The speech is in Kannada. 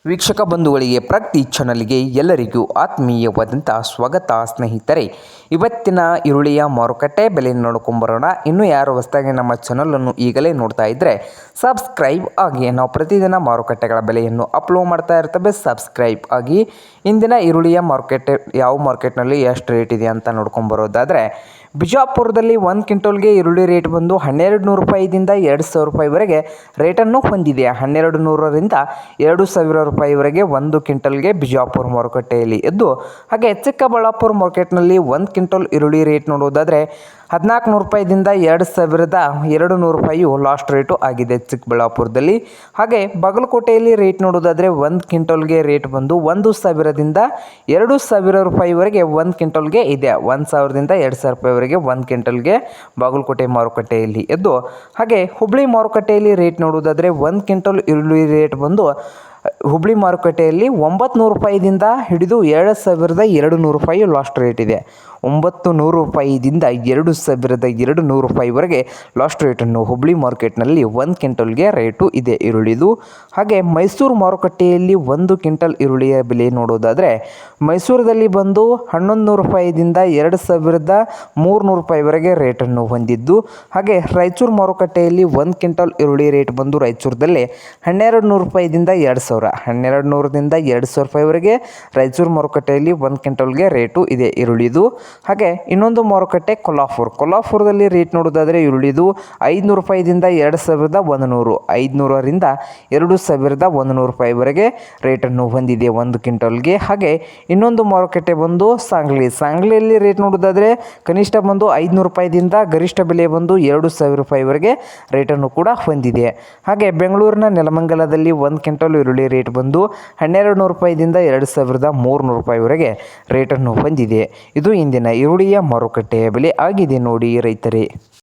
ವೀಕ್ಷಕ ಬಂಧುಗಳಿಗೆ ಪ್ರಗತಿ ಚಾನಲ್ಗೆ ಎಲ್ಲರಿಗೂ ಆತ್ಮೀಯವಾದಂಥ ಸ್ವಾಗತ ಸ್ನೇಹಿತರೆ. ಇವತ್ತಿನ ಈರುಳ್ಳಿಯ ಮಾರುಕಟ್ಟೆ ಬೆಲೆ ನೋಡ್ಕೊಂಬರೋಣ. ಇನ್ನೂ ಯಾರು ಹೊಸದಾಗಿ ನಮ್ಮ ಚಾನಲನ್ನು ಈಗಲೇ ನೋಡ್ತಾ ಇದ್ದರೆ ಸಬ್ಸ್ಕ್ರೈಬ್ ಆಗಿ. ನಾವು ಪ್ರತಿದಿನ ಮಾರುಕಟ್ಟೆಗಳ ಬೆಲೆಯನ್ನು ಅಪ್ಲೋಡ್ ಮಾಡ್ತಾ ಇರ್ತೇವೆ. ಸಬ್ಸ್ಕ್ರೈಬ್ ಆಗಿ. ಇಂದಿನ ಈರುಳ್ಳಿಯ ಮಾರುಕಟ್ಟೆ ಯಾವ ಮಾರ್ಕೆಟ್ನಲ್ಲಿ ಎಷ್ಟು ರೇಟ್ ಇದೆ ಅಂತ ನೋಡ್ಕೊಂಬರೋದಾದರೆ, ಬಿಜಾಪುರದಲ್ಲಿ 1 ಕ್ವಿಂಟಲ್ಗೆ ಈರುಳ್ಳಿ ರೇಟ್ ಬಂದು 1200 ರೂಪಾಯಿದಿಂದ 2000 ರೂಪಾಯಿವರೆಗೆ ರೇಟನ್ನು ಹೊಂದಿದೆ. 1200ರಿಂದ 2000 ರೂಪಾಯಿವರೆಗೆ 1 ಕ್ವಿಂಟಲ್ಗೆ ಬಿಜಾಪುರ ಮಾರುಕಟ್ಟೆಯಲ್ಲಿ ಇದ್ದು, ಹಾಗೆ ಚಿಕ್ಕಬಳ್ಳಾಪುರ ಮಾರ್ಕೆಟ್ನಲ್ಲಿ 1 ಕ್ವಿಂಟಲ್ ಈರುಳ್ಳಿ ರೇಟ್ ನೋಡೋದಾದರೆ 1400 ರೂಪಾಯಿದಿಂದ 2200 ರೂಪಾಯಿಯು ಲಾಸ್ಟ್ ರೇಟು ಆಗಿದೆ ಚಿಕ್ಕಬಳ್ಳಾಪುರದಲ್ಲಿ. ಹಾಗೆ ಬಾಗಲಕೋಟೆಯಲ್ಲಿ ರೇಟ್ ನೋಡೋದಾದರೆ 1 ಕ್ವಿಂಟಲ್ಗೆ ರೇಟ್ ಬಂದು 1000ದಿಂದ 2000 ರೂಪಾಯಿವರೆಗೆ 1 ಕ್ವಿಂಟಲ್ಗೆ ಇದೆ. 1000ದಿಂದ 2000 ರೂಪಾಯಿವರೆಗೆ 1 ಕ್ವಿಂಟಲ್ಗೆ ಬಾಗಲಕೋಟೆ ಮಾರುಕಟ್ಟೆಯಲ್ಲಿ ಇದ್ದು, ಹಾಗೆ ಹುಬ್ಬಳ್ಳಿ ಮಾರುಕಟ್ಟೆಯಲ್ಲಿ ರೇಟ್ ನೋಡೋದಾದರೆ 1 ಕ್ವಿಂಟಲ್ ಈರುಳ್ಳಿ ರೇಟ್ ಬಂದು ಹುಬ್ಬಳ್ಳಿ ಮಾರುಕಟ್ಟೆಯಲ್ಲಿ 900 ರೂಪಾಯಿದಿಂದ ಹಿಡಿದು 2200 ರೂಪಾಯಿ ಲಾಸ್ಟ್ ರೇಟ್ ಇದೆ. 900 ರೂಪಾಯಿದಿಂದ 2200 ರೂಪಾಯಿವರೆಗೆ ಲಾಸ್ಟ್ ರೇಟನ್ನು ಹುಬ್ಬಳ್ಳಿ ಮಾರ್ಕೆಟ್ನಲ್ಲಿ 1 ಕ್ವಿಂಟಲ್ಗೆ ರೇಟು ಇದೆ ಈರುಳ್ಳಿದು. ಹಾಗೆ ಮೈಸೂರು ಮಾರುಕಟ್ಟೆಯಲ್ಲಿ 1 ಕ್ವಿಂಟಲ್ ಈರುಳ್ಳಿಯ ಬೆಲೆ ನೋಡೋದಾದರೆ, ಮೈಸೂರದಲ್ಲಿ ಬಂದು 1100 ರೂಪಾಯಿದಿಂದ 2300 ರೂಪಾಯಿವರೆಗೆ ರೇಟನ್ನು ಹೊಂದಿದ್ದು, ಹಾಗೆ ರಾಯಚೂರು ಮಾರುಕಟ್ಟೆಯಲ್ಲಿ 1 ಕ್ವಿಂಟಲ್ ಈರುಳ್ಳಿ ರೇಟ್ ಬಂದು ರಾಯಚೂರದಲ್ಲಿ 1200 ರೂಪಾಯಿದಿಂದ 2000, 1200ರಿಂದ 2000 ರೂಪಾಯಿವರೆಗೆ ರಾಯಚೂರು ಮಾರುಕಟ್ಟೆಯಲ್ಲಿ 1 ಕ್ವಿಂಟಲ್ಗೆ ರೇಟು ಇದೆ ಈರುಳ್ಳಿದು. ಹಾಗೆ ಇನ್ನೊಂದು ಮಾರುಕಟ್ಟೆ ಕೊಲ್ಹಾಪುರದಲ್ಲಿ ರೇಟ್ ನೋಡೋದಾದರೆ ಈರುಳ್ಳಿದು 500 ರೂಪಾಯಿದಿಂದ 2100, 500ರಿಂದ 2100 ರೂಪಾಯಿವರೆಗೆ ರೇಟನ್ನು ಹೊಂದಿದೆ 1 ಕ್ವಿಂಟಲ್ಗೆ. ಹಾಗೆ ಇನ್ನೊಂದು ಮಾರುಕಟ್ಟೆ ಬಂದು ಸಾಂಗ್ಲಿಯಲ್ಲಿ ರೇಟ್ ನೋಡೋದಾದರೆ ಕನಿಷ್ಠ ಬಂದು 500 ರೂಪಾಯಿದಿಂದ ಗರಿಷ್ಠ ಬೆಲೆ ಬಂದು 2000 ರೂಪಾಯಿವರೆಗೆ ರೇಟನ್ನು ಕೂಡ ಹೊಂದಿದೆ. ಹಾಗೆ ಬೆಂಗಳೂರಿನ ನೆಲಮಂಗಲದಲ್ಲಿ 1 ಕ್ವಿಂಟಲ್ ಈರುಳ್ಳಿ ರೇಟ್ ಬಂದು 1200 ರೂಪಾಯಿದಿಂದ 2300 ರೂಪಾಯಿವರೆಗೆ ರೇಟನ್ನು ಹೊಂದಿದೆ. ಇದು ಇಂದಿನ ಈರುಳ್ಳಿಯ ಮಾರುಕಟ್ಟೆಯ ಬೆಲೆ ಆಗಿದೆ ನೋಡಿ ರೈತರೇ.